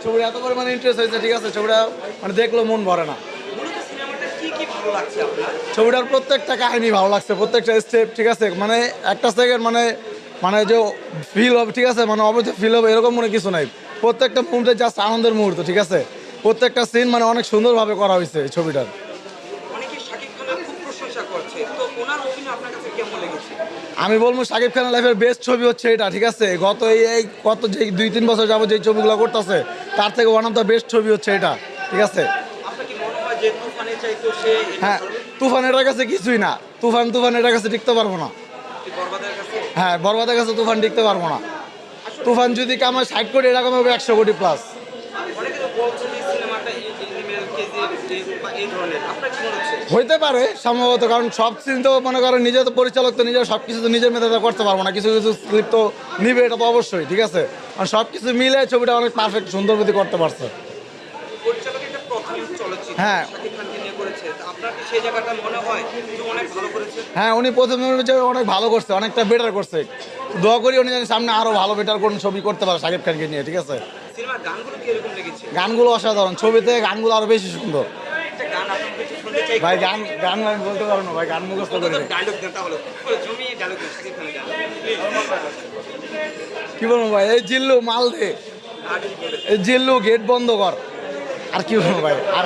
ছবিটা এত পরিমাণে ইন্টারেস্ট হয়েছে, ঠিক আছে, ছবিটা মানে দেখলেও মন ভরে না। মূলত সিনেমাটা কি ভালো লাগছে আপনার? ছবিটার প্রত্যেকটা কাহিনী ভালো লাগছে, প্রত্যেকটা স্টেপ, ঠিক আছে, মানে একটা সেকেন্ড মানে মানে যে ফিল হবে, ঠিক আছে, মানে অবশ্যই ফিল হবে এরকম মনে কিছু নাই। প্রত্যেকটা মুহূর্তে জাস্ট আনন্দের মুহূর্ত, ঠিক আছে। প্রত্যেকটা সিন মানে অনেক সুন্দরভাবে করা হয়েছে এই ছবিটার। অনেকে শাকিব খানের খুব প্রশংসা করছে, তো ওনার অভিনয় আপনার কাছে কেমন লেগেছে? আমি বলবো শাকিব খানের লাইফের বেস্ট ছবি হচ্ছে এটা, ঠিক আছে। গত এই গত যে 2-3 বছর যাবত যে ছবিগুলো করতেছে তার থেকে ওয়ান অফ দ্য বেস্ট ছবি হচ্ছে এটা, ঠিক আছে। আপনার কি মনে হয় যে তুফানের চাইতো সে হ্যাঁ, তুফান এটার কাছে কিছুই না। তুফান এটার কাছে টিকতে পারবো না। বরবাদের কাছে? হ্যাঁ, বরবাদের কাছে তুফান টিকতে পারবো না। তুফান যদি কামায় 60 কোটি, এরকম হবে 100 কোটি প্লাস। অনেকে তো বলছে যে সিনেমাটা এনিমেল কেজি বা এই ধরনের, আপনার কি মনে হচ্ছে? হইতে পারে সম্ভবত, কারণ সব সিন তো মনে করেন নিজে তো পরিচালক, তো নিজের সব কিছু তো নিজের মেধাতে করতে পারবো না। কিছু কিছু স্ক্রিপ্ট তো নিবে, এটা তো অবশ্যই, ঠিক আছে। কারণ সব কিছু মিলে ছবিটা অনেক পারফেক্ট সুন্দরবতী করতে পারছে। পরিচালক একটা প্রথম চলচ্চিত্র হ্যাঁ। শাকিব খানকে নিয়ে করেছে, তো আপনার কি সেই জায়গাটা মনে হয় যে অনেক ভালো করেছে? হ্যাঁ, উনি প্রথমে অনেক ভালো করছে, অনেকটা বেটার করছে। দোয়া করি উনি জানি সামনে আরো ভালো বেটার কোন ছবি করতে পারে শাকিব খানকে নিয়ে, ঠিক আছে। সিনেমার গানগুলো কি এরকম লেগেছে? গানগুলো অসাধারণ, ছবিতে গানগুলো আরো বেশি সুন্দর। একটা গান আপনার কাছে শুনতে চাই। ভাই গান গান আমি বলতে পারবো না ভাই, গান মুখস্থ করি না। ডায়লগ দেন তাহলে, জমিয়ে ডায়লগ দেন শাকিব খানের গান প্লিজ। কি বলবো ভাই, এই জিল্লু মাল দে, এই জিল্লু গেট বন্ধ কর, আর কি বলবো ভাই, আর